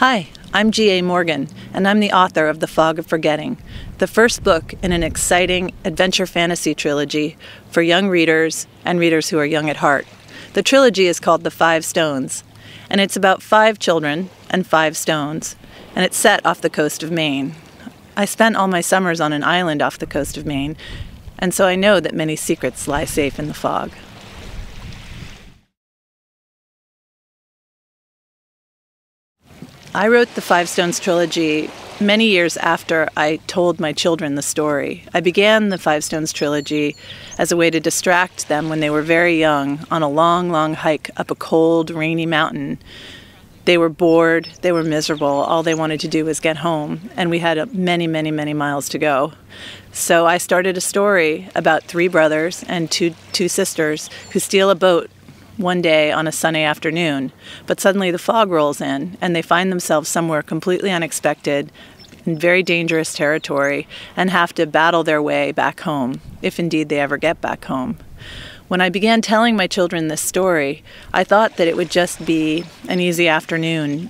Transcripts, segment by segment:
Hi, I'm G.A. Morgan, and I'm the author of The Fog of Forgetting, the first book in an exciting adventure fantasy trilogy for young readers and readers who are young at heart. The trilogy is called The 5 Stones, and it's about 5 children and 5 stones, and it's set off the coast of Maine. I spent all my summers on an island off the coast of Maine, and so I know that many secrets lie safe in the fog. I wrote the 5 Stones trilogy many years after I told my children the story. I began the 5 Stones trilogy as a way to distract them when they were very young on a long, long hike up a cold, rainy mountain. They were bored, they were miserable, all they wanted to do was get home, and we had many, many, many miles to go. So I started a story about 3 brothers and two sisters who steal a boat one day on a sunny afternoon, but suddenly the fog rolls in and they find themselves somewhere completely unexpected in very dangerous territory and have to battle their way back home, if indeed they ever get back home. When I began telling my children this story, I thought that it would just be an easy afternoon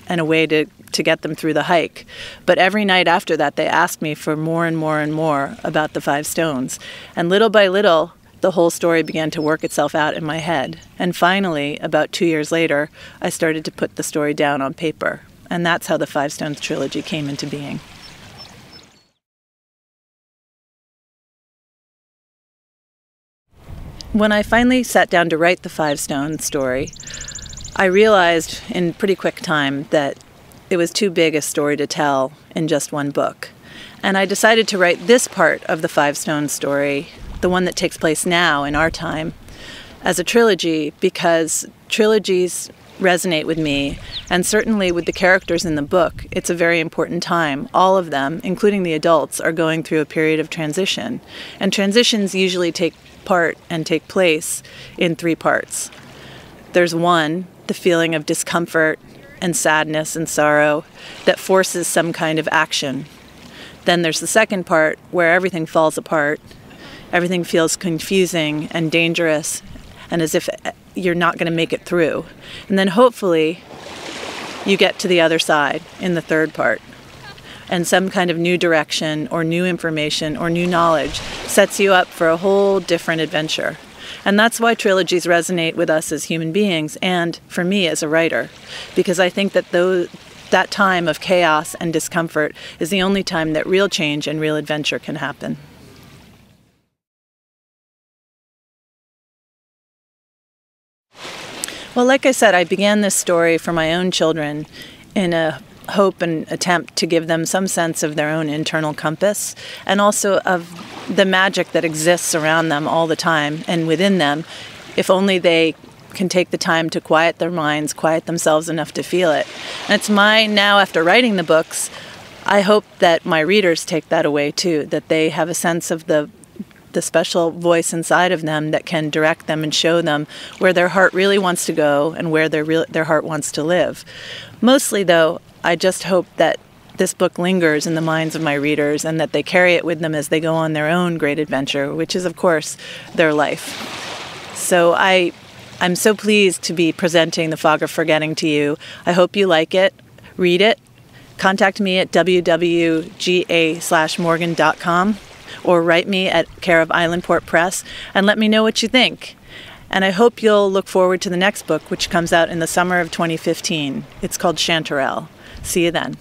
and a way to get them through the hike. But every night after that, they asked me for more and more and more about the 5 Stones. And little by little, the whole story began to work itself out in my head. And finally, about 2 years later, I started to put the story down on paper. And that's how the 5 Stones trilogy came into being. When I finally sat down to write the 5 Stones story, I realized in pretty quick time that it was too big a story to tell in just one book. And I decided to write this part of the 5 Stones story, the one that takes place now in our time, as a trilogy because trilogies resonate with me, and certainly with the characters in the book. It's a very important time. All of them, including the adults, are going through a period of transition. And transitions usually take place in 3 parts. There's one, the feeling of discomfort and sadness and sorrow that forces some kind of action. Then there's the second part where everything falls apart. Everything feels confusing and dangerous and as if you're not going to make it through. And then hopefully you get to the other side in the third part. And some kind of new direction or new information or new knowledge sets you up for a whole different adventure. And that's why trilogies resonate with us as human beings and for me as a writer. Because I think that that time of chaos and discomfort is the only time that real change and real adventure can happen. Well, like I said, I began this story for my own children in a hope and attempt to give them some sense of their own internal compass and also of the magic that exists around them all the time and within them, if only they can take the time to quiet their minds, quiet themselves enough to feel it. And it's now, after writing the books, I hope that my readers take that away too, that they have a sense of the special voice inside of them that can direct them and show them where their heart really wants to go and where their heart wants to live. Mostly, though, I just hope that this book lingers in the minds of my readers and that they carry it with them as they go on their own great adventure, which is, of course, their life. So I'm so pleased to be presenting The Fog of Forgetting to you. I hope you like it. Read it. Contact me at www.ga/morgan.com. or write me at care of Islandport Press and let me know what you think. And I hope you'll look forward to the next book, which comes out in the summer of 2015. It's called Chanterelle. See you then.